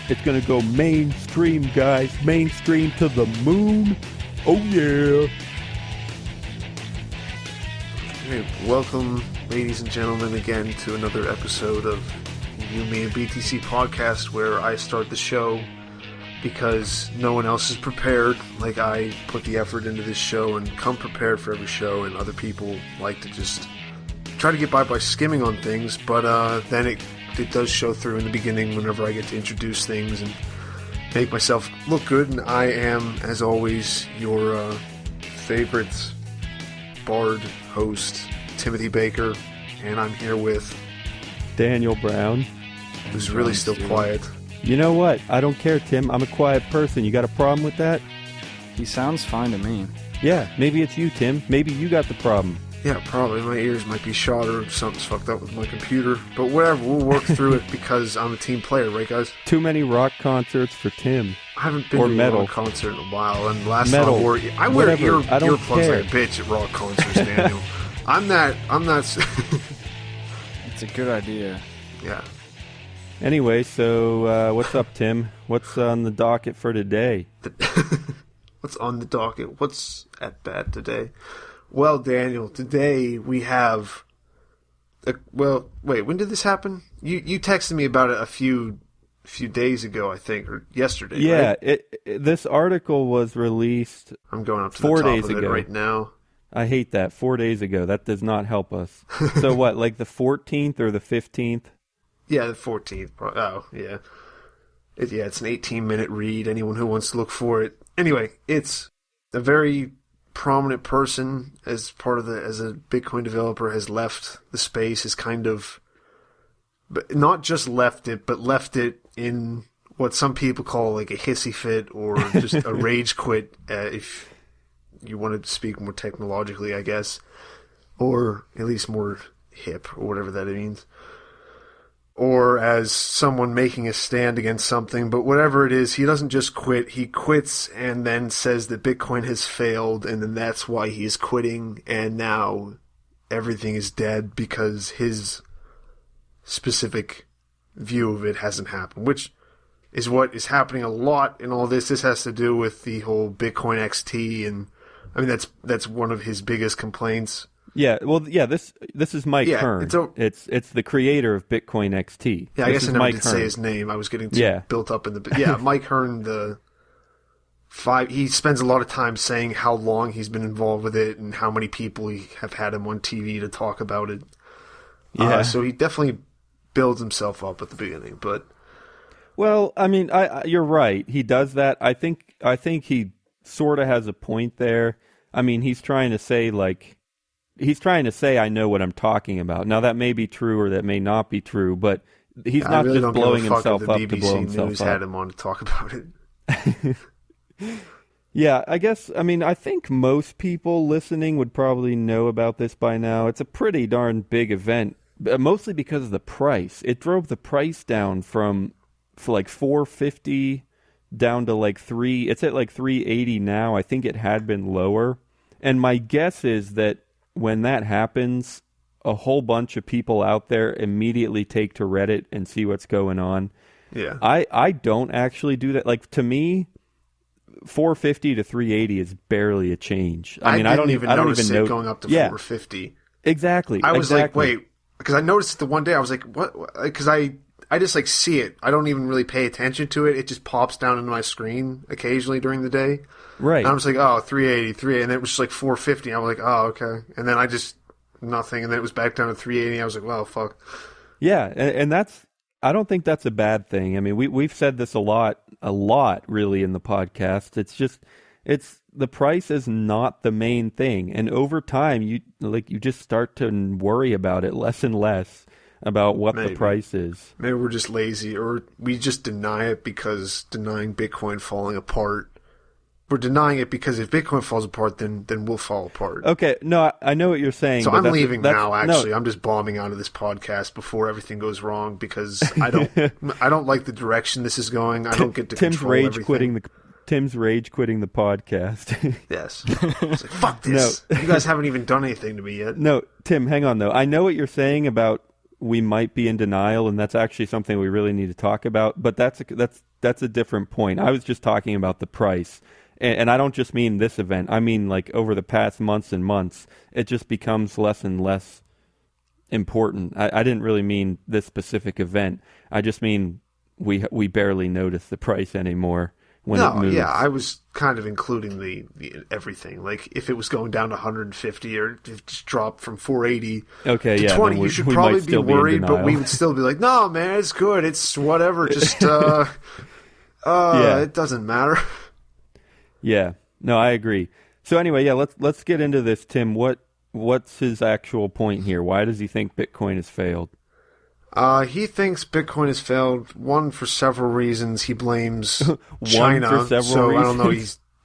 It's going to go mainstream, guys. Mainstream to the moon. Oh, yeah. Hey, welcome, ladies and gentlemen, again to another episode of You, Me, and BTC podcast, where I start the show because no one else is prepared. Like, I put the effort into this show and come prepared for every show, and other people like to just try to get by skimming on things, but then it does show through in the beginning whenever I get to introduce things and make myself look good. And I am, as always, your favorite bard host, Timothy Baker, and I'm here with Daniel Brown, who's really still quiet. You know what? I don't care, Tim. I'm a quiet person. You got a problem with that? He sounds fine to me. Yeah, maybe it's you, Tim. Maybe you got the problem. Yeah, probably. My ears might be shot or something's fucked up with my computer. But whatever, we'll work through it because I'm a team player, right, guys? Too many rock concerts for Tim. I haven't been to a rock concert in a while, and last metal. time I wear earplugs like a bitch at rock concerts, Daniel. I'm not. It's a good idea. Yeah. Anyway, so what's up, Tim? What's on the docket for today? What's on the docket? What's at bat today? Well, Daniel, today we have... wait, when did this happen? You texted me about it a few days ago, I think, or yesterday, yeah, right? This article was released I'm going up to 4 the top days of it ago. Right now. I hate that. 4 days ago. That does not help us. So what, like the 14th or the 15th? Yeah, the 14th. Oh, yeah. It's an 18-minute read. Anyone who wants to look for it. Anyway, it's a very prominent person as a Bitcoin developer has left the space, has kind of, but not just left it, but left it in what some people call like a hissy fit or just a rage quit, if you want to speak more technologically, I guess, or at least more hip or whatever that means. Or as someone making a stand against something, but whatever it is, he doesn't just quit. He quits and then says that Bitcoin has failed, and then that's why he's quitting, and now everything is dead because his specific view of it hasn't happened, which is what is happening a lot in all this. This has to do with the whole BitcoinXT, and I mean that's one of his biggest complaints. Yeah, well, yeah. This is Mike Hearn. It's the creator of BitcoinXT. Yeah, I guess I never did say his name. I was getting too built up in the. Yeah, Mike Hearn, he spends a lot of time saying how long he's been involved with it and how many people have had him on TV to talk about it. Yeah, so he definitely builds himself up at the beginning, but. Well, I mean, you're right. He does that. I think he sort of has a point there. I mean, he's trying to say I know what I'm talking about. Now, that may be true or that may not be true, but he's not really just blowing himself up to blow himself News up. Had him on to talk about it. Yeah, I guess, I mean, I think most people listening would probably know about this by now. It's a pretty darn big event, mostly because of the price. It drove the price down from like $450 down to like it's at like $380 now. I think it had been lower. And my guess is that when that happens, a whole bunch of people out there immediately take to Reddit and see what's going on. Yeah. I don't actually do that. Like, to me, 450 to 380 is barely a change. I mean, I don't even notice know it going up to 450. Exactly. I was like, wait, because I noticed it the one day. I was like, what? Because I just like see it. I don't even really pay attention to it. It just pops down into my screen occasionally during the day. Right. And I was like, oh, 380, and then it was just like 450. I was like, oh, okay. And then I just, nothing. And then it was back down to 380. I was like, well, fuck. Yeah. And that's, I don't think that's a bad thing. I mean, we've said this a lot really in the podcast. It's just, the price is not the main thing. And over time, you just start to worry about it less and less about what the price is. Maybe we're just lazy, or we just deny it because denying Bitcoin falling apart. We're denying it because if Bitcoin falls apart, then we'll fall apart. Okay, no, I know what you're saying. So I'm leaving now. Actually, I'm just bombing out of this podcast before everything goes wrong because I don't like the direction this is going. I don't get to control everything. Tim's rage quitting the podcast. Yes. It's like, fuck this. No. You guys haven't even done anything to me yet. No, Tim, hang on though. I know what you're saying about we might be in denial, and that's actually something we really need to talk about. But that's a different point. I was just talking about the price, and I don't just mean this event. I mean like over the past months and months, it just becomes less and less important. I didn't really mean this specific event. I just mean we barely notice the price anymore when it moves. Yeah, I was kind of including the everything. Like if it was going down to 150 or if it just dropped from 480 to 20, you should probably be worried, but we would still be like, no, man, it's good. It's whatever. Just it doesn't matter. Yeah, no, I agree. So anyway, yeah, let's get into this, Tim. What's his actual point here? Why does he think Bitcoin has failed? He thinks Bitcoin has failed, one, for several reasons. He blames China. For several reasons. I don't know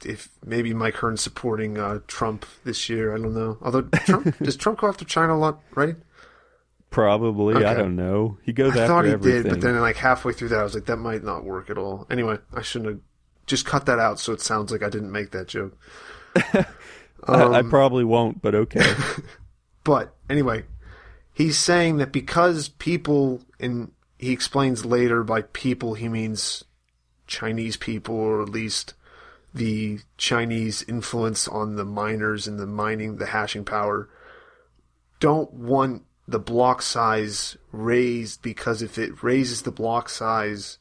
if maybe Mike Hearn supporting Trump this year. I don't know. Although does Trump go after China a lot, right? Probably. Okay. I don't know. He goes after everything. I thought he did, but then like halfway through that, I was like, that might not work at all. Anyway, I shouldn't have just cut that out so it sounds like I didn't make that joke. I probably won't, but okay. But anyway, he's saying that because people, and he explains later by people he means Chinese people, or at least the Chinese influence on the miners and the mining, the hashing power, don't want the block size raised, because if it raises the block size,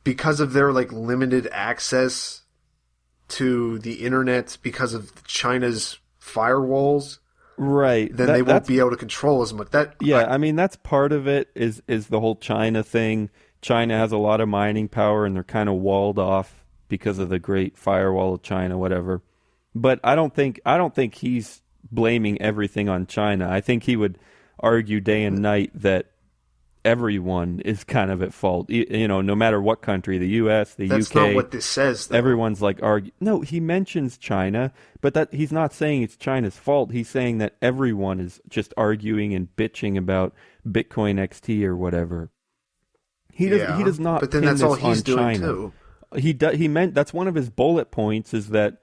because of their like limited access to the internet because of China's firewalls, right? Then they won't be able to control as much. I mean that's part of it. Is the whole China thing? China has a lot of mining power, and they're kind of walled off because of the Great Firewall of China, whatever. But I don't think he's blaming everything on China. I think he would argue day and night that everyone is kind of at fault. You know, no matter what country, the U.S., the UK. That's not what this says, though. Everyone's like No, he mentions China, but that he's not saying it's China's fault. He's saying that everyone is just arguing and bitching about BitcoinXT or whatever. He does not. But then pin that's this all he's on doing China. too. He meant that's one of his bullet points, is that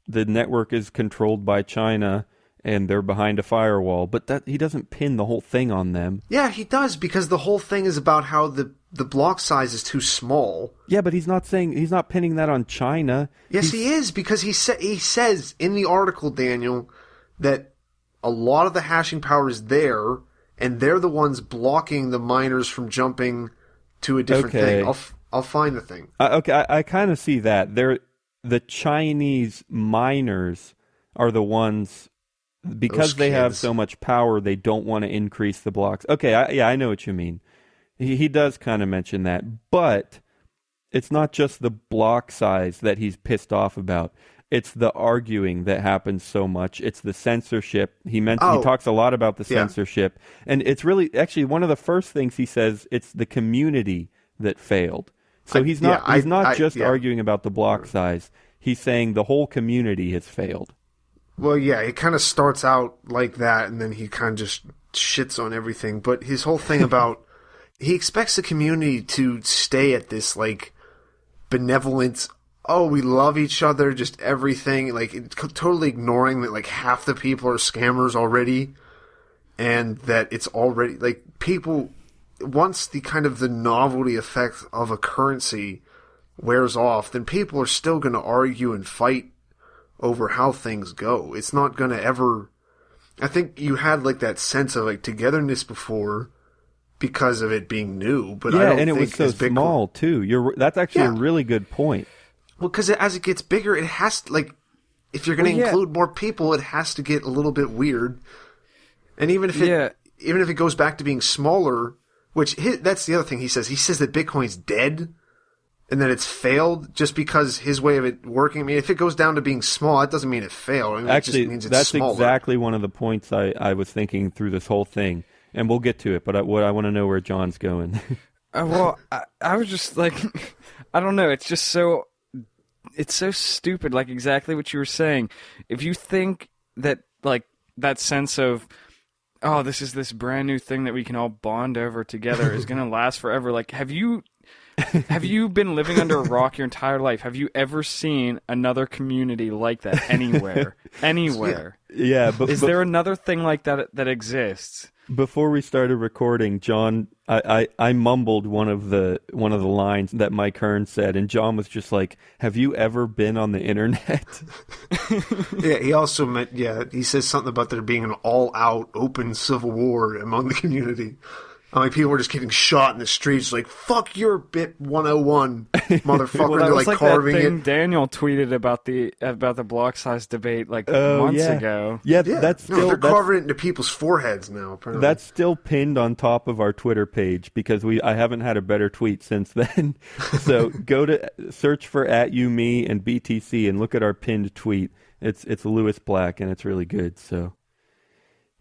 the network is controlled by China and they're behind a firewall, but that he doesn't pin the whole thing on them. Yeah, he does, because the whole thing is about how the block size is too small. Yeah, but he's not pinning that on China. Yes, he is, because he says in the article, Daniel, that a lot of the hashing power is there, and they're the ones blocking the miners from jumping to a different thing. I'll find the thing. I kind of see that. The Chinese miners are the ones, because they have so much power, they don't want to increase the blocks. Okay, I know what you mean. He does kind of mention that, but it's not just the block size that he's pissed off about. It's the arguing that happens so much. It's the censorship. He talks a lot about the censorship, and it's really actually one of the first things he says. It's the community that failed. So he's not just arguing about the block size. He's saying the whole community has failed. Well, yeah, it kind of starts out like that, and then he kind of just shits on everything. But his whole thing about he expects the community to stay at this like benevolent, we love each other, just everything, like totally ignoring that like half the people are scammers already, and that it's already like people, once the kind of the novelty effect of a currency wears off, then people are still going to argue and fight over how things go. It's not going to ever... I think you had like that sense of like togetherness before because of it being new, but I don't think... Yeah, and it was so small too. That's actually a really good point. Well, because as it gets bigger, it has to, like, if you're going to include more people, it has to get a little bit weird. And even if it goes back to being smaller, which that's the other thing he says. He says that Bitcoin's dead and that it's failed just because his way of it working. I mean, if it goes down to being small, that doesn't mean it failed. I mean, actually, it just means it's that's smaller. Exactly one of the points I was thinking through this whole thing. And we'll get to it, but I want to know where John's going. Well, I was just like, I don't know. It's just so... It's so stupid, like exactly what you were saying. If you think that, like, that sense of, this is this brand new thing that we can all bond over together is going to last forever. Like, have you been living under a rock your entire life? Have you ever seen another community like that anywhere? Anywhere? Yeah, but is there another thing like that exists? Before we started recording, John, I mumbled one of the lines that Mike Hearn said, and John was just like, "Have you ever been on the internet?" Yeah, he also meant, he says something about there being an all-out open civil war among the community. Like, people were just getting shot in the streets, like, fuck your Bit 101, motherfucker. Well, They're was like carving that thing it. Daniel tweeted about the block size debate months ago. Yeah, They're carving it into people's foreheads now, apparently. That's still pinned on top of our Twitter page because I haven't had a better tweet since then. So go to search for @UMe and BTC and look at our pinned tweet. It's Lewis Black and it's really good. So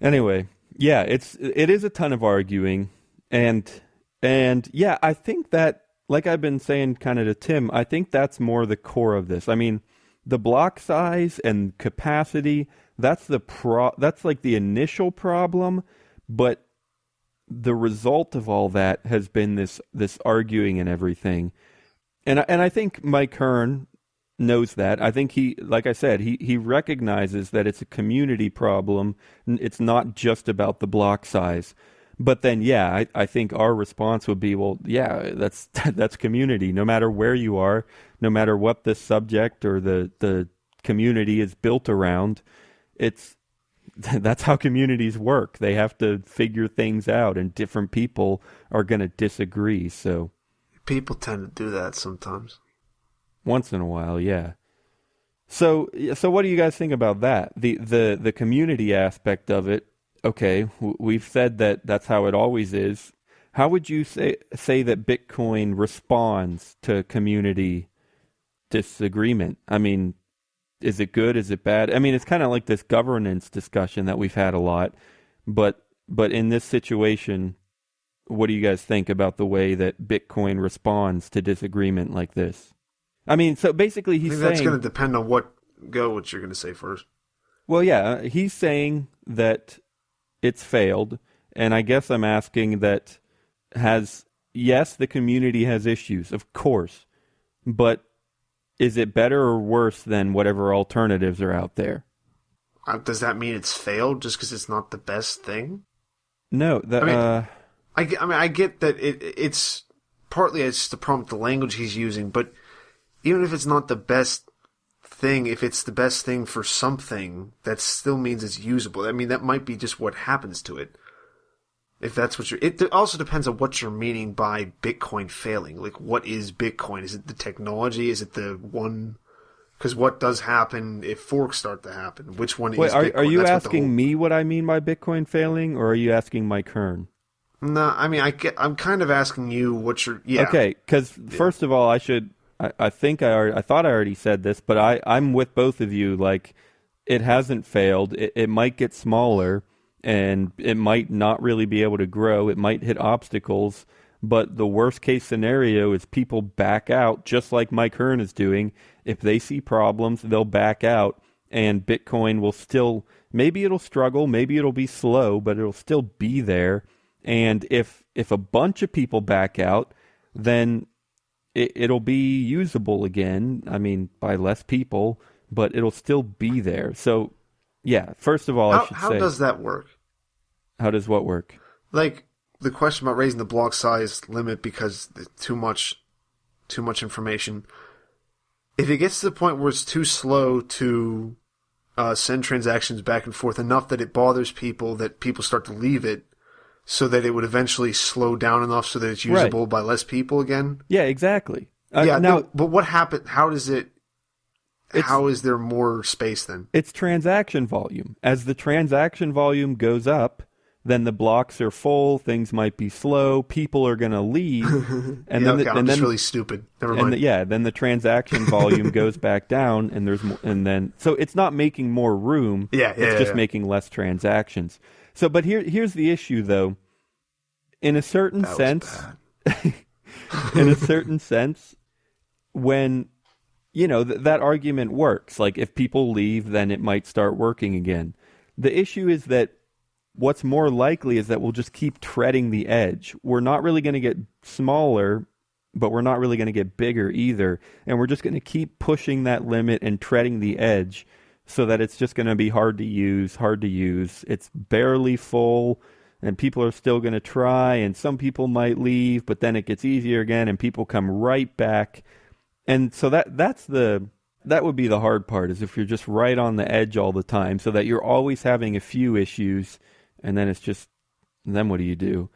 anyway, yeah, it is a ton of arguing. And yeah, I think that, like I've been saying kind of to Tim, I think that's more the core of this. I mean, the block size and capacity, that's like the initial problem, but the result of all that has been this arguing and everything. And I think Mike Hearn knows that. I think like I said, he recognizes that it's a community problem. It's not just about the block size. But then, yeah, I think our response would be, well, yeah, that's community. No matter where you are, no matter what the subject or the community is built around, that's how communities work. They have to figure things out, and different people are going to disagree. So people tend to do that sometimes. Once in a while, yeah. So what do you guys think about that? The community aspect of it. Okay, we've said that that's how it always is. How would you say that Bitcoin responds to community disagreement? I mean, is it good? Is it bad? I mean, it's kind of like this governance discussion that we've had a lot. But in this situation, what do you guys think about the way that Bitcoin responds to disagreement like this? I mean, so basically he's saying... that's going to depend on what you're going to say first. Well, yeah, he's saying that it's failed, and I guess I'm asking that yes, the community has issues, of course, but is it better or worse than whatever alternatives are out there? Does that mean it's failed just because it's not the best thing? No, I get that it's partly it's the problem with the language he's using, but even if it's not the best thing, if it's the best thing for something, that still means it's usable. I mean, that might be just what happens to it. If that's what it also depends on what you're meaning by Bitcoin failing. Like, what is Bitcoin? Is it the technology? Is it the one? Because what does happen if forks start to happen? Which one is Bitcoin? Are you asking me what I mean by Bitcoin failing, or are you asking Mike Hearn? No, I mean, I'm kind of asking you what you're... Yeah. Okay, because first of all, I thought I already said this, but I'm with both of you. Like, it hasn't failed. It might get smaller, and it might not really be able to grow. It might hit obstacles, but the worst case scenario is people back out, just like Mike Hearn is doing. If they see problems, they'll back out, and Bitcoin will still, maybe it'll struggle, maybe it'll be slow, but it'll still be there. And if a bunch of people back out, then it'll be usable again. I mean, by less people, but it'll still be there. So, yeah, first of all, I should say... How does that work? How does what work? Like, the question about raising the block size limit because too much information. If it gets to the point where it's too slow to send transactions back and forth enough that it bothers people, that people start to leave it, so that it would eventually slow down enough so that it's usable by less people again? Yeah, exactly. But what happened? How does it... How is there more space then? It's transaction volume. As the transaction volume goes up, then the blocks are full, things might be slow, people are going to leave. And I'm just really stupid. Never mind. Then the transaction volume goes back down, and there's more, and then... So it's not making more room. It's just making less transactions. So, but here's the issue, though. In a certain sense, when, that argument works. Like, if people leave, then it might start working again. The issue is that what's more likely is that we'll just keep treading the edge. We're not really going to get smaller, but we're not really going to get bigger either. And we're just going to keep pushing that limit and treading the edge, so that it's just going to be hard to use. It's barely full. and people are still going to try, and some people might leave, but then it gets easier again, and people come right back. And so that would be the hard part, is if you're just right on the edge all the time, so that you're always having a few issues, and then it's just, then what do you do?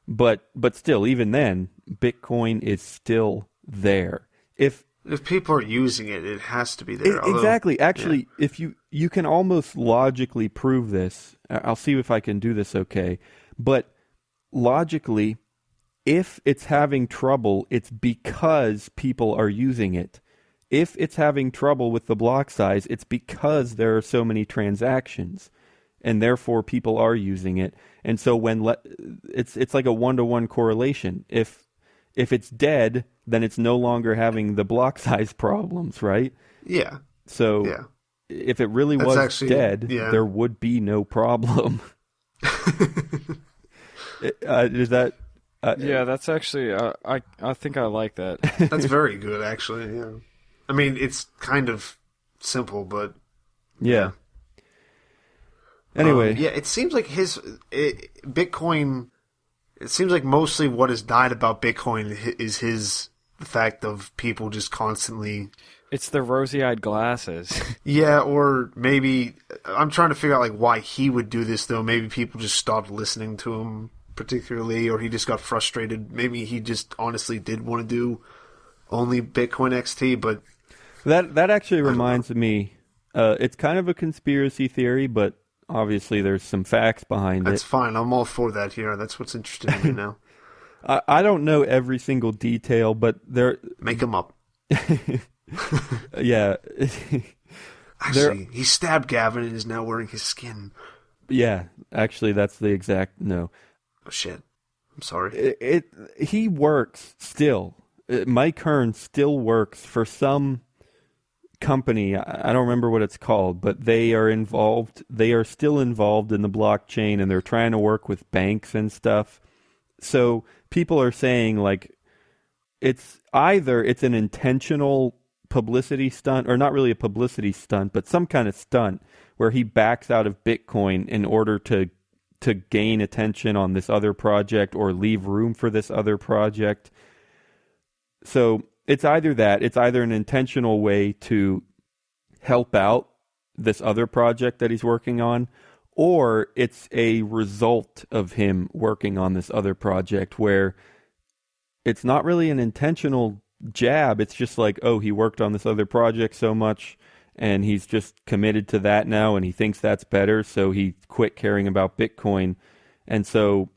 But still, even then, Bitcoin is still there. If people are using it, it has to be there. Exactly. Actually, if you can almost logically prove this. I'll see if I can do this okay. But logically, if it's having trouble, it's because people are using it. If it's having trouble with the block size, it's because there are so many transactions, and therefore people are using it. And so it's like a 1-to-1 correlation. If it's dead, then it's no longer having the block size problems, right? Yeah. So if it really was dead, there would be no problem. Is that? Yeah, that's actually. I think I like that. That's very good, actually. Yeah. I mean, it's kind of simple, but yeah. Anyway, it seems like Bitcoin. It seems like mostly what has died about Bitcoin is the fact of people just constantly. It's the rosy-eyed glasses. Yeah, or maybe I'm trying to figure out like why he would do this though. Maybe people just stopped listening to him particularly, or he just got frustrated. Maybe he just honestly did want to do only BitcoinXT, but that actually reminds me. It's kind of a conspiracy theory, but obviously there's some facts behind it. That's fine. I'm all for that here. That's what's interesting to me now. I don't know every single detail, but there... Make them up. Yeah. Actually, he stabbed Gavin and is now wearing his skin. Yeah, actually, that's the exact... No. Oh, shit. I'm sorry. He works still. Mike Hearn still works for some company. I don't remember what it's called, but they are involved. They are still involved in the blockchain, and they're trying to work with banks and stuff. So people are saying like it's either it's an intentional publicity stunt, or not really a publicity stunt, but some kind of stunt where he backs out of Bitcoin in order to gain attention on this other project or leave room for this other project. So it's either that, it's either an intentional way to help out this other project that he's working on, or it's a result of him working on this other project where it's not really an intentional jab. It's just like, oh, he worked on this other project so much and he's just committed to that now and he thinks that's better, so he quit caring about Bitcoin. And so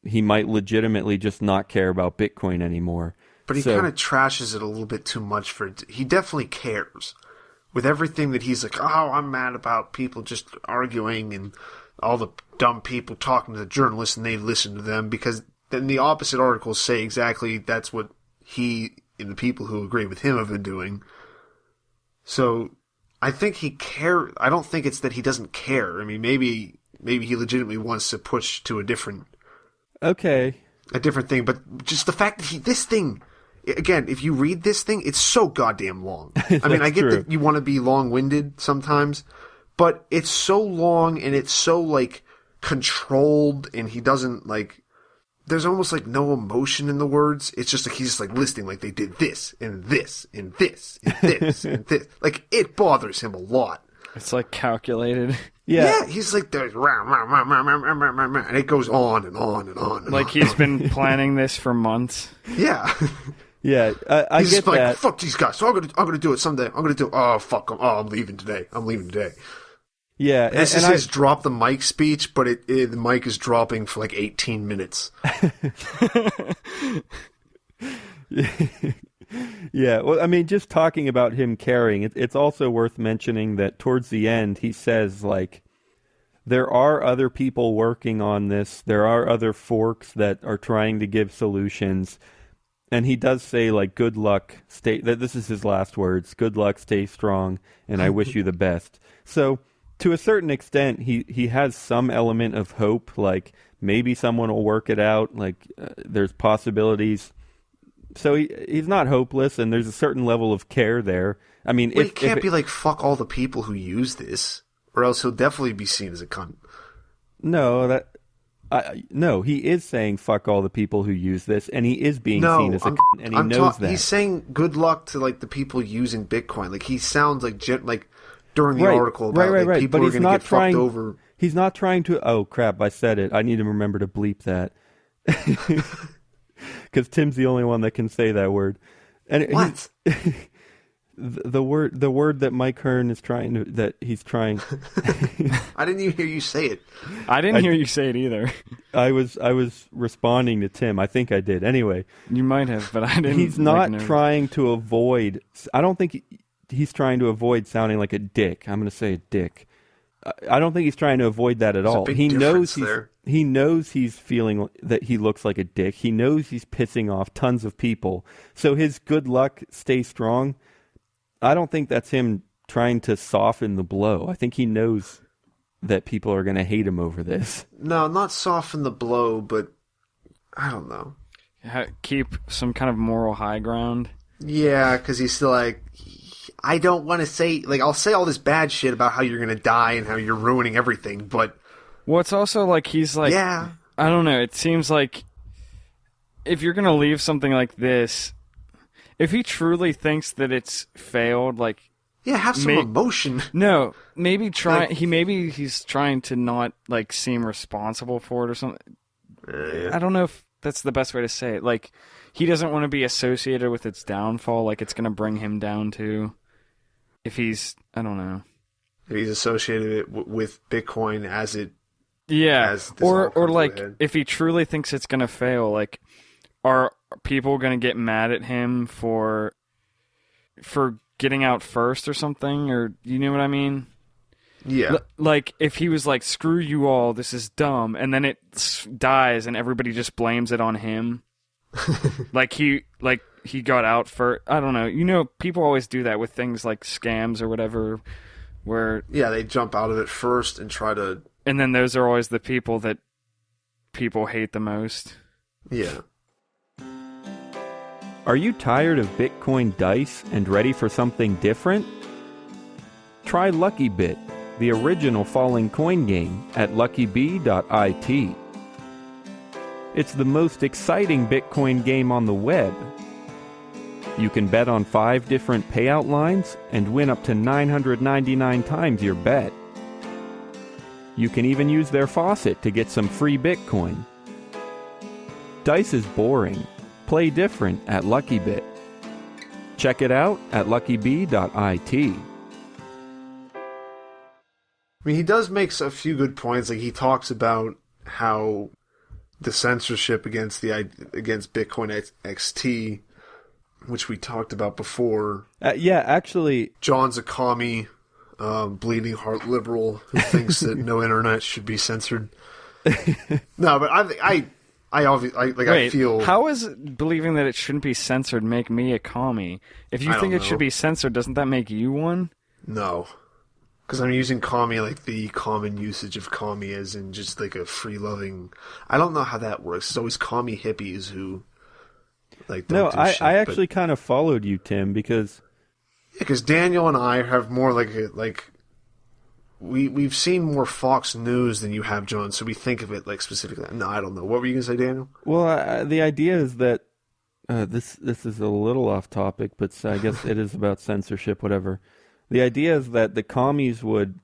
he might legitimately just not care about Bitcoin anymore. But he kind of trashes it a little bit too much for it. He definitely cares. With everything that he's like, oh, I'm mad about people just arguing and all the dumb people talking to the journalists and they listen to them, because then the opposite articles say exactly that's what he and the people who agree with him have been doing. So I think he cares. I don't think it's that he doesn't care. I mean, maybe he legitimately wants to push to a different thing, but just the fact that this thing... Again, if you read this thing, it's so goddamn long. I mean, I get that you want to be long-winded sometimes, but it's so long and it's so, like, controlled, and he doesn't, like... There's almost, like, no emotion in the words. It's just like he's just, like, listing, like, they did this, and this, and this, and this, and this. Like, it bothers him a lot. It's, like, calculated. Yeah, he's like, and it goes on and on and on. And like on. He's been planning this for months. Yeah. Yeah, I he's get like, that. Fuck these guys. So I'm gonna do it someday. I'm gonna do it. Oh, fuck them. Oh, I'm leaving today. Yeah. This is his drop the mic speech, but the mic is dropping for like 18 minutes. Yeah, well, I mean, just talking about him caring, it's also worth mentioning that towards the end, he says, like, there are other people working on this. There are other forks that are trying to give solutions. And he does say, like, good luck, this is his last words, good luck, stay strong, and I wish you the best. So, to a certain extent, he has some element of hope, like, maybe someone will work it out, like, there's possibilities. So he's not hopeless, and there's a certain level of care there. I mean, he can't be like, fuck all the people who use this, or else he'll definitely be seen as a cunt. No, No, he is saying fuck all the people who use this, and he is being seen as a and he knows that. He's saying good luck to like the people using Bitcoin. Like he sounds like during the article about like, people are going to get fucked over. He's not trying to. Oh crap! I said it. I need to remember to bleep that because Tim's the only one that can say that word. And what? The word that Mike Hearn is trying to he's trying. I didn't even hear you say it. I didn't hear you say it either. I was responding to Tim. I think I did. Anyway, you might have, but I didn't. He's not trying to avoid. I don't think he's trying to avoid sounding like a dick. I'm going to say a dick. I don't think he's trying to avoid that at all. He knows he's feeling that he looks like a dick. He knows he's pissing off tons of people. So his good luck, stay strong. I don't think that's him trying to soften the blow. I think he knows that people are going to hate him over this. No, not soften the blow, but I don't know. Keep some kind of moral high ground. Yeah, because he's still like, I don't want to say, like, I'll say all this bad shit about how you're going to die and how you're ruining everything, but... Well, it's also like he's like... Yeah. I don't know, it seems like if you're going to leave something like this... If he truly thinks that it's failed, like... Yeah, have some emotion. No, maybe he's trying to not, like, seem responsible for it or something. I don't know if that's the best way to say it. Like, he doesn't want to be associated with its downfall, like it's going to bring him down too. If he's... I don't know. If he's associated with Bitcoin as it... Yeah, as or like, if he truly thinks it's going to fail, like, are people going to get mad at him for getting out first or something? Or, you know what I mean? Yeah. Like, if he was like, screw you all, this is dumb, and then it dies and everybody just blames it on him. like he got out for... I don't know. You know, people always do that with things like scams or whatever, where... Yeah, they jump out of it first and try to... And then those are always the people that people hate the most. Yeah. Are you tired of Bitcoin dice and ready for something different? Try LuckyBit, the original falling coin game, at luckybit. It's the most exciting Bitcoin game on the web. You can bet on 5 different payout lines and win up to 999 times your bet. You can even use their faucet to get some free Bitcoin. Dice is boring. Play different at LuckyBit. Check it out at luckybit. I mean, he does make a few good points. Like, he talks about how the censorship against BitcoinXT, which we talked about before. Yeah, actually, John's a commie, bleeding heart liberal who thinks that no internet should be censored. No, but I feel... How is believing that it shouldn't be censored make me a commie? If you think it should be censored, doesn't that make you one? No. Because I'm using commie like the common usage of commie as in just like a free-loving... I don't know how that works. It's always commie hippies who like don't do shit. I actually kind of followed you, Tim, because... Yeah, because Daniel and I have more we've seen more Fox News than you have, John, so we think of it like specifically. No, I don't know. What were you going to say, Daniel? Well, the idea is that this is a little off topic, but I guess it is about censorship, whatever. The idea is that the commies would,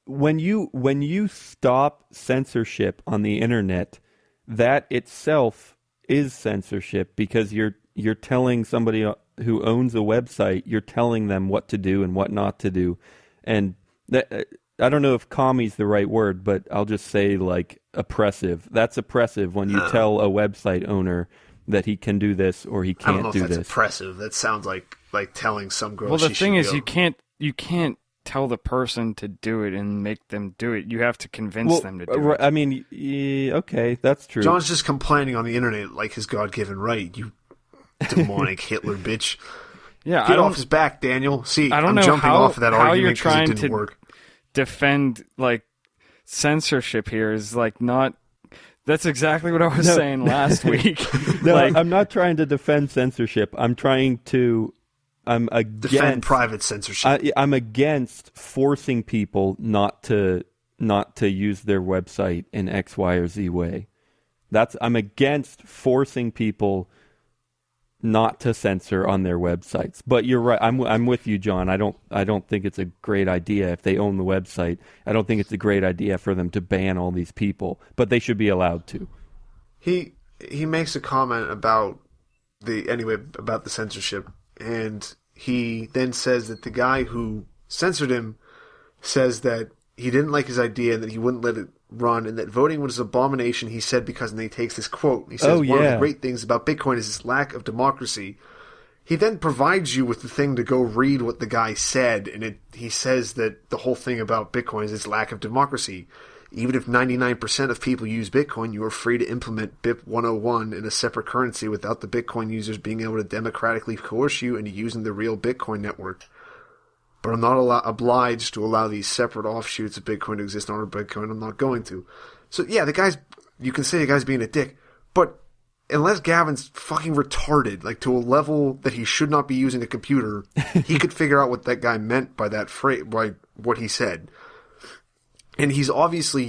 when you stop censorship on the internet, that itself is censorship, because you're telling somebody who owns a website, you're telling them what to do and what not to do, and that, I don't know if commie's the right word, but I'll just say like oppressive. That's oppressive when you tell a website owner that he can do this or he can't do this. I don't know if that's oppressive. That sounds like telling some girl. Well, the thing is, you can't tell the person to do it and make them do it. You have to convince them to do it. I mean, okay, that's true. John's just complaining on the internet like his God-given right. You demonic Hitler bitch. Yeah, get off his back, Daniel. See, I don't know jumping off of that how argument you're because it trying didn't to work. Defend like censorship here is like not. That's exactly what I was saying last week. No, I'm not trying to defend censorship. I'm against defend private censorship. I'm against forcing people not to not to use their website in X, Y, or Z way. I'm against forcing people not to censor on their websites. But you're right. I'm with you, John. I don't think it's a great idea if they own the website. I don't think it's a great idea for them to ban all these people, but they should be allowed to. He makes a comment about the censorship, and he then says that the guy who censored him says that he didn't like his idea and that he wouldn't let it run, and that voting was an abomination, he said, because, and then he takes this quote, he says, one of the great things about Bitcoin is its lack of democracy. He then provides you with the thing to go read what the guy said, and he says that the whole thing about Bitcoin is its lack of democracy. Even if 99% of people use Bitcoin, you are free to implement BIP 101 in a separate currency without the Bitcoin users being able to democratically coerce you into using the real Bitcoin network. But I'm not obliged to allow these separate offshoots of Bitcoin to exist on our Bitcoin. I'm not going to. So yeah, you can say the guy's being a dick, but unless Gavin's fucking retarded, like to a level that he should not be using a computer, he could figure out what that guy meant by that phrase, by what he said. And he's obviously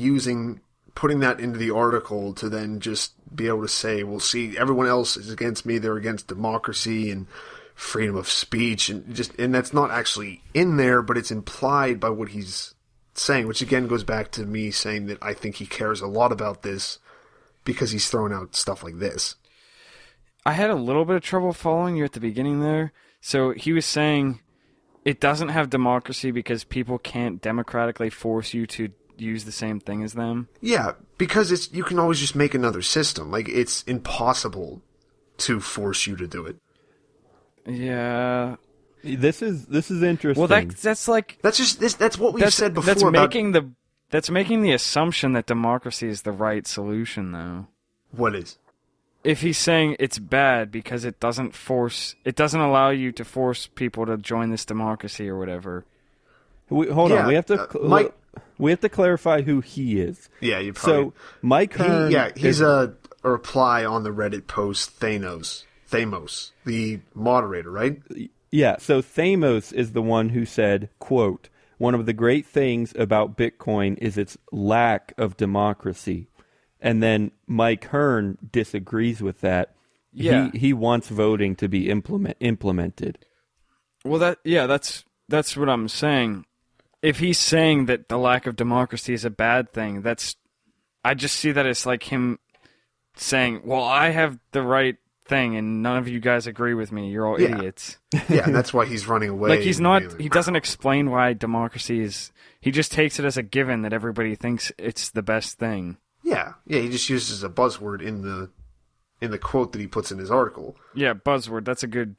putting that into the article to then just be able to say, well, see, everyone else is against me, they're against democracy and freedom of speech, and that's not actually in there, but it's implied by what he's saying, which again goes back to me saying that I think he cares a lot about this because he's throwing out stuff like this. I had a little bit of trouble following you at the beginning there. So he was saying it doesn't have democracy because people can't democratically force you to use the same thing as them. Yeah, because you can always just make another system. Like, it's impossible to force you to do it. Yeah, this is interesting. Well, that's what we've said before. That's making the assumption that democracy is the right solution, though. What is? If he's saying it's bad because it doesn't allow you to force people to join this democracy or whatever. Hold on, we have to clarify who he is. Yeah, you probably. So Mike Hearn. He's a reply on the Reddit post Thamos, the moderator, right? Yeah, so Thamos is the one who said, quote, "One of the great things about Bitcoin is its lack of democracy." And then Mike Hearn disagrees with that. Yeah. He wants voting to be implemented. Well, that's what I'm saying. If he's saying that the lack of democracy is a bad thing, I just see that as like him saying, well, I have the right thing and none of you guys agree with me. You're all idiots. Yeah, and that's why he's running away. Like he doesn't explain why democracy is, he just takes it as a given that everybody thinks it's the best thing. Yeah, he just uses a buzzword in the quote that he puts in his article. Yeah, buzzword, that's a good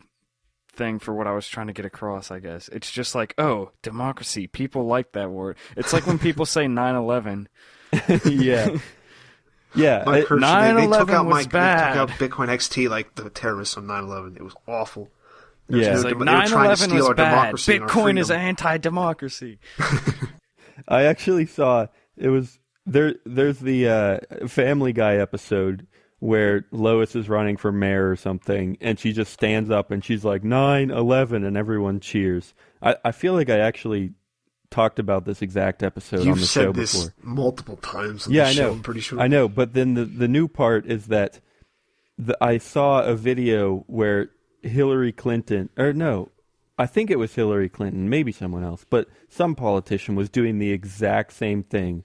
thing for what I was trying to get across, I guess. It's just like, oh, democracy, people like that word. It's like when people say 9/11. Yeah. Yeah, 9/11 was bad. They took out BitcoinXT like the terrorists on 9/11. It was awful. Yeah, it's like 9/11 was bad. Bitcoin is anti-democracy. I actually saw there's the Family Guy episode where Lois is running for mayor or something, and she just stands up and she's like 9/11, and everyone cheers. I feel like I actually talked about this exact episode on the show before. You've said this multiple times on the show, I'm pretty sure. I know, but then the new part is that I saw a video where Hillary Clinton, or no, I think it was Hillary Clinton, maybe someone else, but some politician was doing the exact same thing.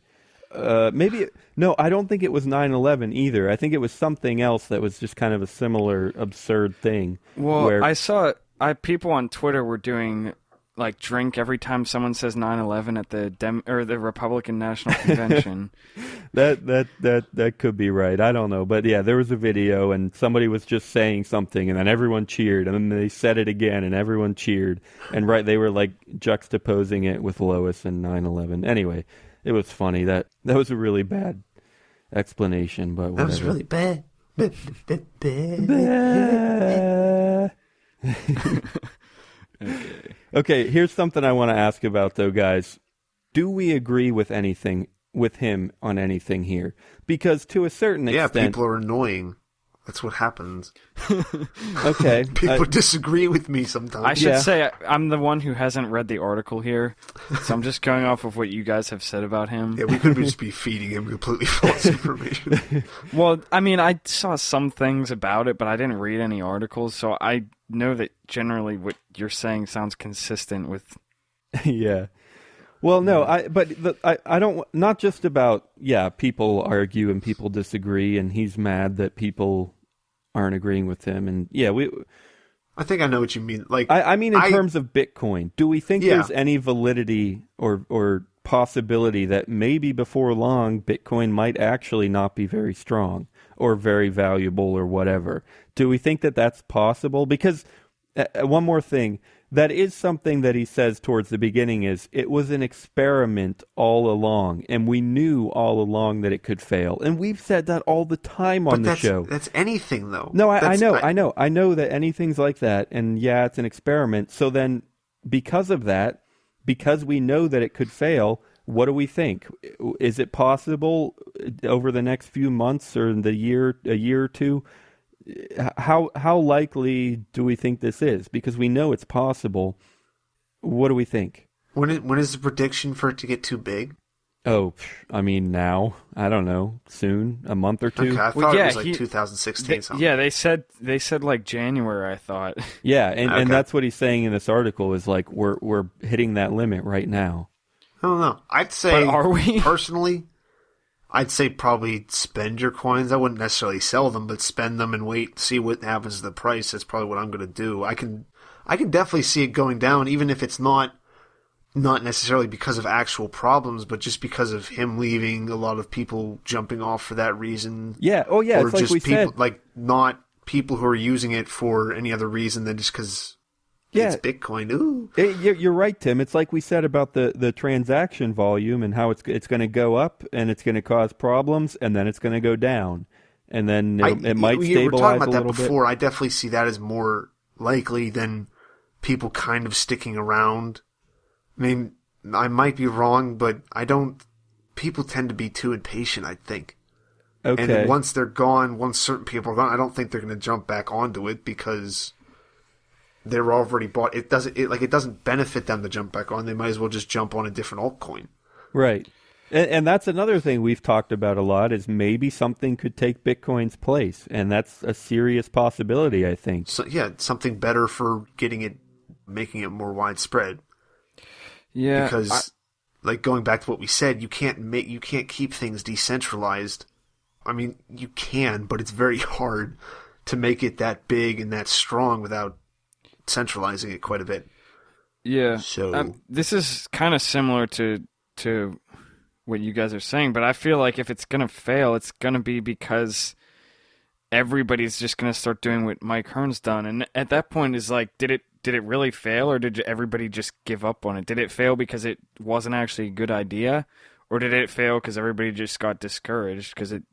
No, I don't think it was 9/11 either. I think it was something else that was just kind of a similar absurd thing. Well, I saw people on Twitter were doing like drink every time someone says 9/11 at the Republican National Convention. That could be right. I don't know, but yeah, there was a video and somebody was just saying something, and then everyone cheered, and then they said it again, and everyone cheered, and they were like juxtaposing it with Lois and 9/11. Anyway, it was funny. That was a really bad explanation, but whatever. That was really bad. Okay, here's something I want to ask about, though, guys. Do we agree with him on anything here? Because to a certain extent... Yeah, people are annoying. That's what happens. Okay. People disagree with me sometimes. I should say I'm the one who hasn't read the article here, so I'm just going off of what you guys have said about him. Yeah, we could just be feeding him completely false information. Well, I mean, I saw some things about it, but I didn't read any articles, so I know that generally what you're saying sounds consistent with... Yeah. Well, no, I don't, not just about, people argue and people disagree, and he's mad that people aren't agreeing with him, and I think I know what you mean. Like, I mean, in terms of Bitcoin, do we think Yeah. there's any validity or possibility that maybe before long Bitcoin might actually not be very strong or very valuable or whatever? Do we think that that's possible? Because one more thing, that is something that he says towards the beginning is it was an experiment all along, and we knew all along that it could fail. And we've said that all the time on the show. That's anything, though. No, I know that anything's like that, and it's an experiment. So then, because of that, because we know that it could fail, what do we think? Is it possible over the next few months or a year or two? How likely do we think this is? Because we know it's possible. What do we think? When is the prediction for it to get too big? Oh, I mean now. I don't know. Soon, a month or two. Okay, I thought it was like 2016 something. Yeah, they said like January, I thought. Yeah, and that's what he's saying in this article is like we're hitting that limit right now. I don't know. I'd say, But are we? Personally, I'd say probably spend your coins. I wouldn't necessarily sell them, but spend them and wait, see what happens to the price. That's probably what I'm going to do. I can definitely see it going down, even if it's not necessarily because of actual problems, but just because of him leaving, a lot of people jumping off for that reason. Yeah. Oh, yeah. Or It's just like we people, said. like not people who are using it for any other reason than just because it's Bitcoin. Ooh. You're right, Tim. It's like we said about the transaction volume and how it's going to go up and it's going to cause problems and then it's going to go down and then it might stabilize we were talking about a that little before. bit. I definitely see that as more likely than people kind of sticking around. I mean, I might be wrong, but people tend to be too impatient, I think. Okay. And then once they're gone, once certain people are gone, I don't think they're going to jump back onto it because they're already bought. It doesn't benefit them to jump back on. They might as well just jump on a different altcoin. Right. And that's another thing we've talked about a lot is maybe something could take Bitcoin's place. And that's a serious possibility, I think. So yeah, something better for making it more widespread. Yeah. Because like going back to what we said, you can't keep things decentralized. I mean, you can, but it's very hard to make it that big and that strong without centralizing it quite a bit. Yeah. So this is kind of similar to what you guys are saying, but I feel like if it's gonna fail, it's gonna be because everybody's just gonna start doing what Mike Hearn's done, and at that point, is like, did it really fail, or did everybody just give up on it? Did it fail because it wasn't actually a good idea, or did it fail because everybody just got discouraged because it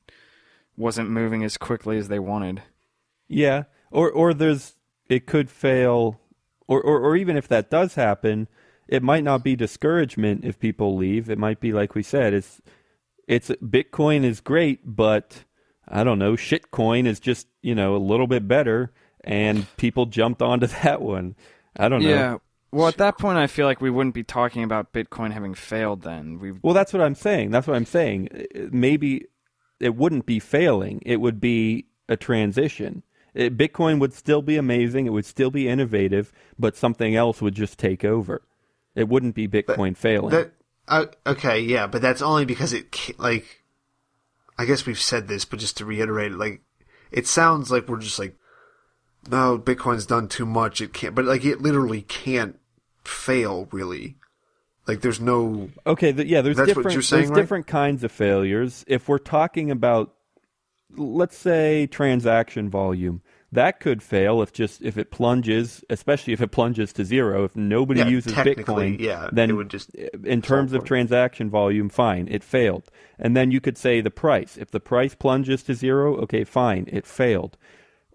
wasn't moving as quickly as they wanted? Yeah. Or it could fail, or even if that does happen, it might not be discouragement if people leave. It might be like we said, it's Bitcoin is great, but I don't know, shitcoin is just, a little bit better, and people jumped onto that one. I don't know. Yeah. Well, at that point, I feel like we wouldn't be talking about Bitcoin having failed then. Well, that's what I'm saying. Maybe it wouldn't be failing. It would be a transition. Bitcoin would still be amazing. It would still be innovative, but something else would just take over. It wouldn't be Bitcoin failing. Okay, yeah, but that's only because I guess we've said this, but just to reiterate, it sounds like we're just like, no, Bitcoin's done too much. It can't, but it literally can't fail, really. There's no. Okay, there's that's different. What you're saying, there's different kinds of failures. If we're talking about, let's say, transaction volume, that could fail if it plunges, especially if it plunges to zero. If nobody uses Bitcoin, then it would just in terms of transaction volume, fine, it failed. And then you could say the price. If the price plunges to zero, okay, fine, it failed.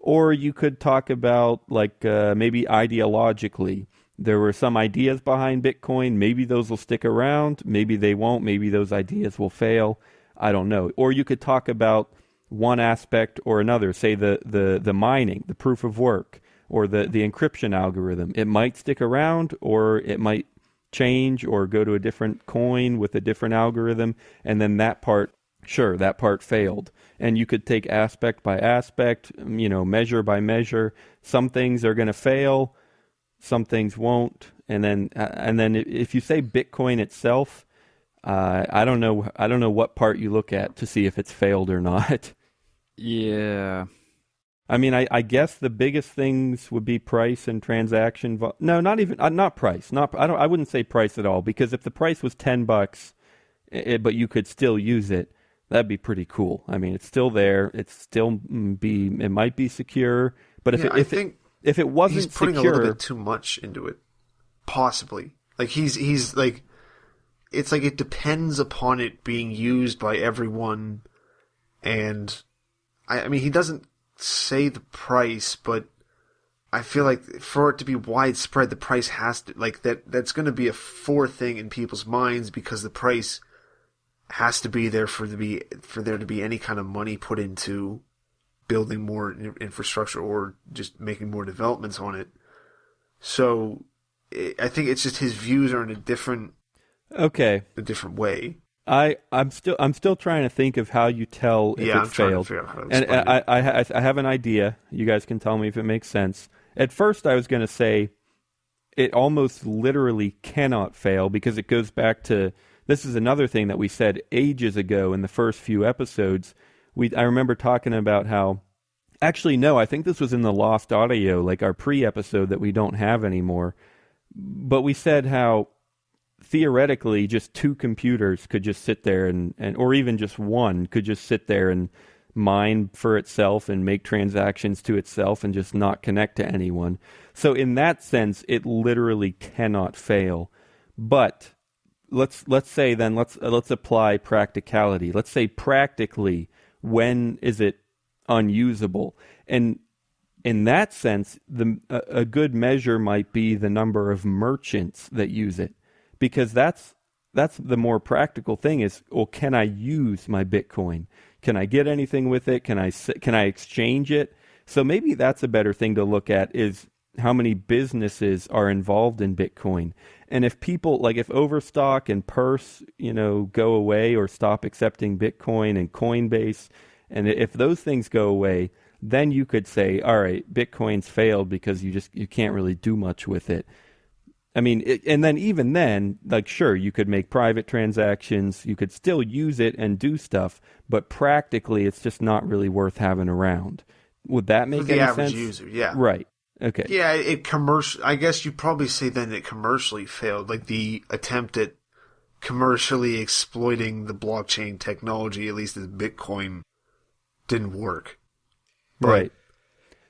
Or you could talk about maybe ideologically. There were some ideas behind Bitcoin. Maybe those will stick around. Maybe they won't. Maybe those ideas will fail. I don't know. Or you could talk about one aspect or another, say the mining, the proof of work, or the encryption algorithm. It might stick around, or it might change or go to a different coin with a different algorithm, and then that part, sure, that part failed. And you could take aspect by aspect, measure by measure. Some things are going to fail, some things won't. And then if you say Bitcoin itself, I don't know what part you look at to see if it's failed or not. Yeah. I mean, I guess the biggest things would be price and transaction. No, not price. I wouldn't say price at all, because if the price was $10, but you could still use it, that'd be pretty cool. I mean, it's still there. It might be secure, but if it wasn't he's putting secure, a little bit too much into it, possibly. Like he's like, it's like it depends upon it being used by everyone, and I mean, he doesn't say the price, but I feel like for it to be widespread, the price has to, like, that's going to be a thing in people's minds, because the price has to be there for there to be any kind of money put into building more infrastructure or just making more developments on it. So I think it's just his views are in a different way. I'm still trying to think of how you tell if I'm it's trying failed. to figure out how to And explain it. I have an idea. You guys can tell me if it makes sense. At first, I was going to say it almost literally cannot fail, because it goes back to, this is another thing that we said ages ago in the first few episodes. I remember talking about how, actually no, I think this was in the lost audio, like our pre-episode that we don't have anymore. But we said how theoretically just two computers could just sit there and or even just one could just sit there and mine for itself and make transactions to itself and just not connect to anyone. So in that sense, it literally cannot fail. But let's say then let's apply practicality. Let's say practically, when is it unusable? And in that sense, a good measure might be the number of merchants that use it. Because that's the more practical thing is, well, can I use my Bitcoin? Can I get anything with it? Can I exchange it? So maybe that's a better thing to look at, is how many businesses are involved in Bitcoin. And if people, like if Overstock and Purse, go away or stop accepting Bitcoin, and Coinbase, and if those things go away, then you could say, all right, Bitcoin's failed because you can't really do much with it. I mean, and then even then, like, sure, you could make private transactions, you could still use it and do stuff, but practically it's just not really worth having around. Would that make any sense? For the average user, yeah. Right. Okay. Yeah, I guess you'd probably say then it commercially failed, like the attempt at commercially exploiting the blockchain technology, at least as Bitcoin, didn't work. But, right.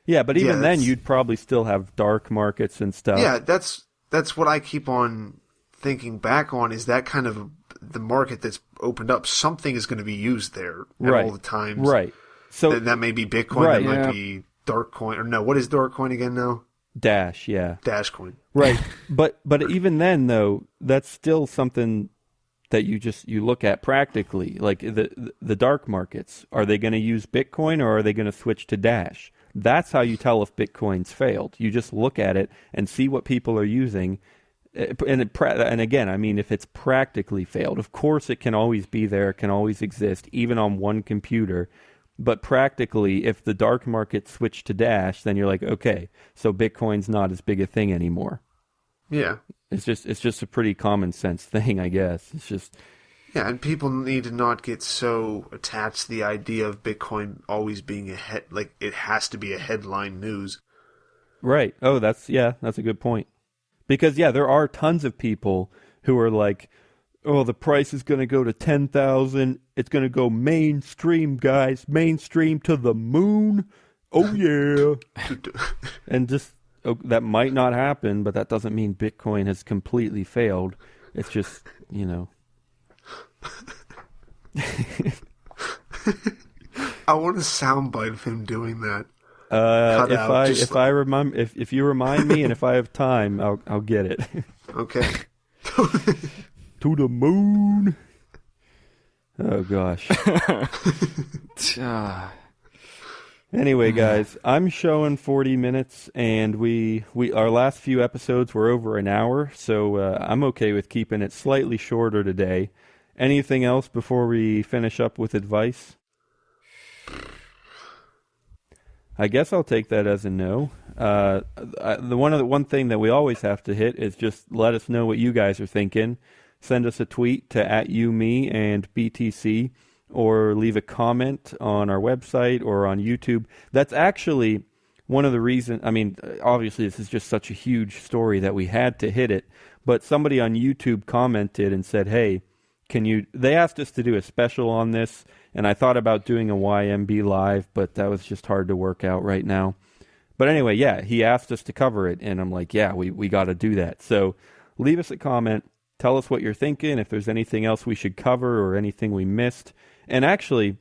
Yeah, but even then you'd probably still have dark markets and stuff. Yeah, that's what I keep on thinking back on, is that kind of the market that's opened up. Something is going to be used there at all the times. Right. So that may be Bitcoin, that might be Darkcoin, or no, what is Darkcoin again now? Dash, yeah. Dashcoin. Right. but even then, though, that's still something that you look at practically. Like the dark markets, are they going to use Bitcoin, or are they going to switch to Dash? That's how you tell if Bitcoin's failed. You just look at it and see what people are using. And again, I mean, if it's practically failed, of course it can always be there, it can always exist, even on one computer. But practically, if the dark market switched to Dash, then you're like, okay, so Bitcoin's not as big a thing anymore. Yeah. It's just a pretty common sense thing, I guess. It's just... Yeah, and people need to not get so attached to the idea of Bitcoin always being like it has to be a headline news. Right. Oh, that's a good point. Because there are tons of people who are like, oh, the price is going to go to 10,000. It's going to go mainstream, guys. Mainstream to the moon. Oh yeah. And just that might not happen, but that doesn't mean Bitcoin has completely failed. It's just, I want a soundbite of him doing that. If you remind me, and if I have time, I'll get it. Okay. To the moon. Oh gosh. Ah. Anyway, guys, I'm showing 40 minutes, and we our last few episodes were over an hour, so I'm okay with keeping it slightly shorter today. Anything else before we finish up with advice? I guess I'll take that as a no. The one thing that we always have to hit is just let us know what you guys are thinking. Send us a tweet to @UMe and BTC, or leave a comment on our website or on YouTube. That's actually one of the reasons. I mean, obviously, this is just such a huge story that we had to hit it. But somebody on YouTube commented and said, "Hey, they asked us to do a special on this, and I thought about doing a YMB live, but that was just hard to work out right now." But anyway, yeah, he asked us to cover it, and I'm like, yeah, we got to do that. So leave us a comment. Tell us what you're thinking, if there's anything else we should cover or anything we missed. And actually,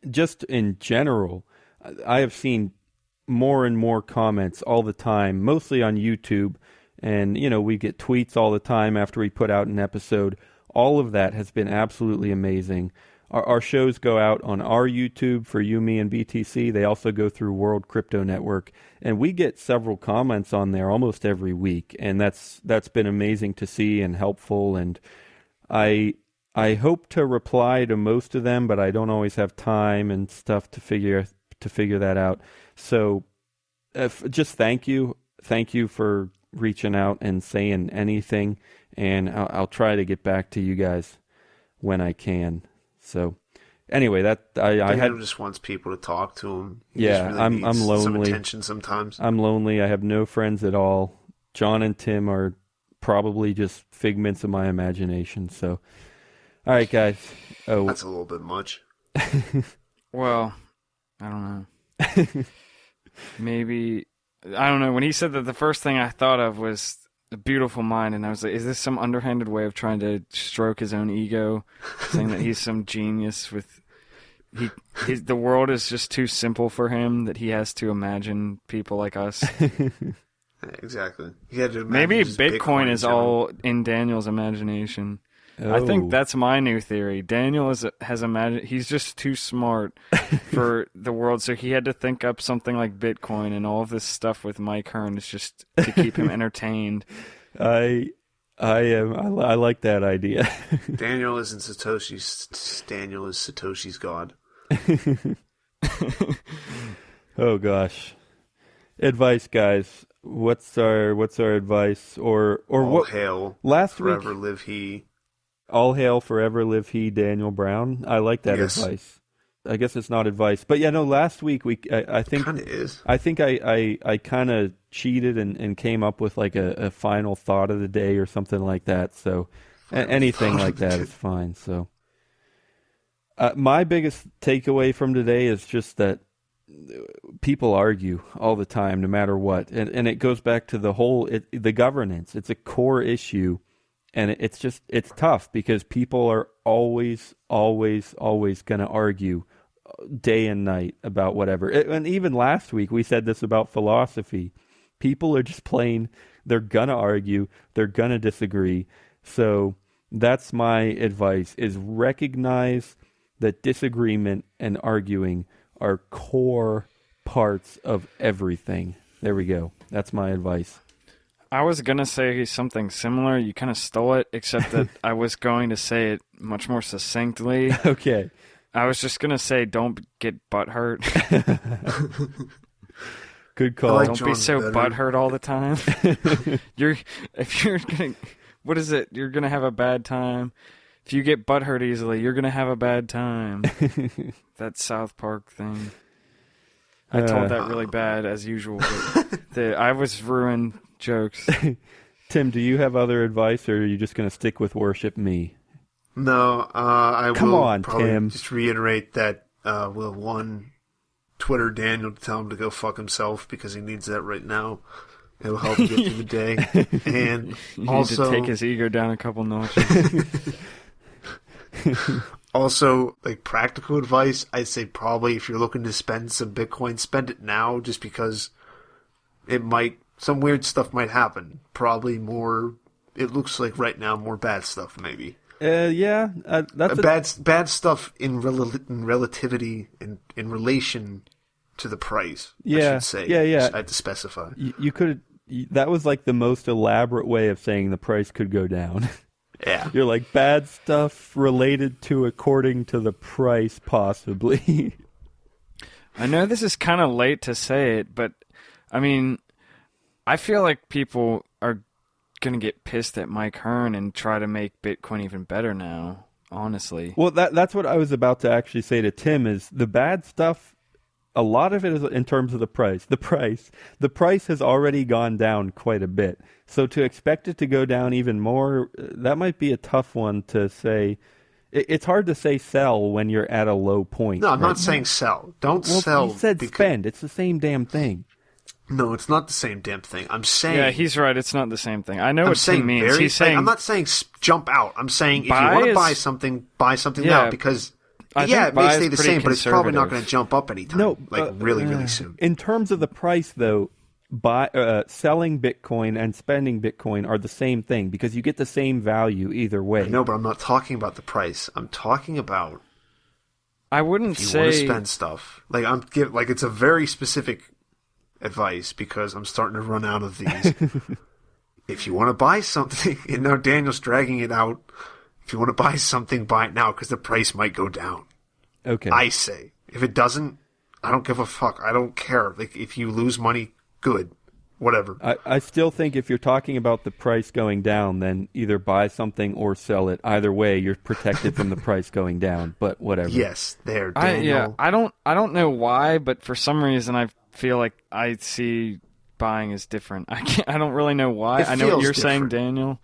just in general, I have seen more and more comments all the time, mostly on YouTube. And, we get tweets all the time after we put out an episode. All of that has been absolutely amazing. Our shows go out on our YouTube for YME and BTC. They also go through World Crypto Network. And we get several comments on there almost every week. And that's been amazing to see and helpful. And I hope to reply to most of them, but I don't always have time and stuff to figure that out. So just thank you. Thank you for reaching out and saying anything. And I'll try to get back to you guys when I can. So anyway, I just wants people to talk to him. Yeah, I'm lonely. Some attention sometimes. I'm lonely. I have no friends at all. John and Tim are probably just figments of my imagination. So, all right, guys. Oh, that's a little bit much. Well, I don't know. Maybe, I don't know. When he said that, the first thing I thought of was A Beautiful Mind, and I was like, is this some underhanded way of trying to stroke his own ego, saying that he's some genius with the world is just too simple for him, that he has to imagine people like us. Exactly. He had to Maybe Bitcoin is all in Daniel's imagination. Oh. I think that's my new theory. Daniel has imagined, he's just too smart for the world, so he had to think up something like Bitcoin, and all of this stuff with Mike Hearn is just to keep him entertained. I like that idea. Daniel isn't Satoshi's. Daniel is Satoshi's god. Oh gosh. Advice, guys. What's our advice? Or all what? Hail. Last forever week, live he. All hail, forever live he, Daniel Brown. I like that advice. I guess it's not advice, but yeah, no. Last week I think kind of is. I think I kind of cheated and came up with like a final thought of the day or something like that. So anything like that is fine. So my biggest takeaway from today is just that people argue all the time, no matter what, and it goes back to the governance. It's a core issue. And it's tough because people are always going to argue day and night about whatever. And even last week we said this about philosophy. People are just plain, they're going to argue, they're going to disagree. So that's my advice, is recognize that disagreement and arguing are core parts of everything. There we go. That's my advice. I was going to say something similar. You kind of stole it, except that I was going to say it much more succinctly. Okay. I was just going to say, don't get butthurt. Good call. Like don't John be so better. butthurt all the time. If you're going to, what is it? You're going to have a bad time. If you get butthurt easily, you're going to have a bad time. That South Park thing. I told that really bad, as usual. But I was ruined jokes. Tim, do you have other advice, or are you just going to stick with worship me? No, I Come will on, probably Tim. just reiterate that we'll one Twitter Daniel to tell him to go fuck himself because he needs that right now. It'll help him get through the day. And You also need to take his ego down a couple notches. Also, like, practical advice, I'd say probably if you're looking to spend some Bitcoin, spend it now, just because some weird stuff might happen. Probably more, it looks like right now, more bad stuff maybe. Yeah, that's bad stuff in relativity in relation to the price. I should say. Yeah. I had to specify. You could. That was like the most elaborate way of saying the price could go down. Yeah. You're like, bad stuff related to according to the price, possibly. I know this is kind of late to say it, but I mean, I feel like people are going to get pissed at Mike Hearn and try to make Bitcoin even better now, honestly. Well, that's what I was about to actually say to Tim, is the bad stuff, a lot of it is in terms of the price. The price has already gone down quite a bit. So to expect it to go down even more, that might be a tough one to say. It's hard to say sell when you're at a low point. No, I'm not saying sell. Don't well, sell. You said spend. It's the same damn thing. No, it's not the same damn thing. I'm saying... Yeah, he's right. It's not the same thing. I know what Tim means. He's saying... I'm not saying jump out. I'm saying if you want to buy something now, because... it may stay the same, but it's probably not going to jump up anytime. Really soon. In terms of the price, though, selling Bitcoin and spending Bitcoin are the same thing, because you get the same value either way. No, but I'm not talking about the price. I'm talking about... I wouldn't if you say... want to spend stuff. It's a very specific advice, because I'm starting to run out of these. If you want to buy something, and now Daniel's dragging it out, if you want to buy something, buy it now, because the price might go down. Okay. I say. If it doesn't, I don't give a fuck. I don't care. Like, if you lose money, good. Whatever. I still think if you're talking about the price going down, then either buy something or sell it. Either way, you're protected from the price going down, but whatever. Yes, there, Daniel. I don't know why, but for some reason I feel like I see buying as different. I don't really know why. I know what you're saying, Daniel.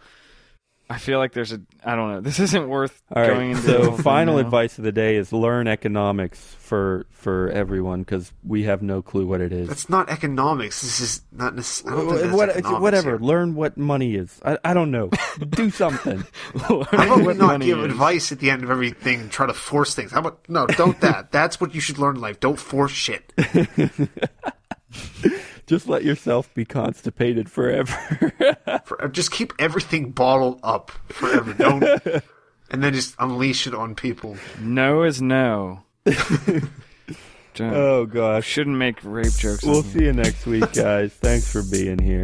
I feel like there's I don't know. This isn't worth going into. So final advice of the day is learn economics for everyone, because we have no clue what it is. That's not economics. This is not necessarily. Whatever. Learn what money is. I don't know. Do something. How about we not give advice at the end of everything and try to force things? How about no? Don't that. That's what you should learn in life. Don't force shit. Just let yourself be constipated forever. Just keep everything bottled up forever. Don't, and then just unleash it on people. No is no. Oh gosh, shouldn't make rape jokes. We'll see you next week, guys. Thanks for being here.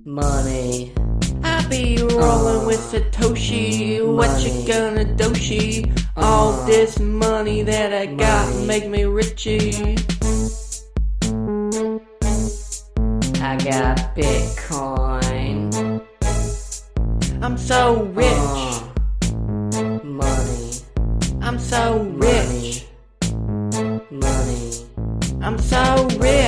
Money. I be rolling with Satoshi. What you gonna doshi? All this money that I got make me richy. I got Bitcoin. I'm so rich. Money. I'm so rich. Money. I'm so rich.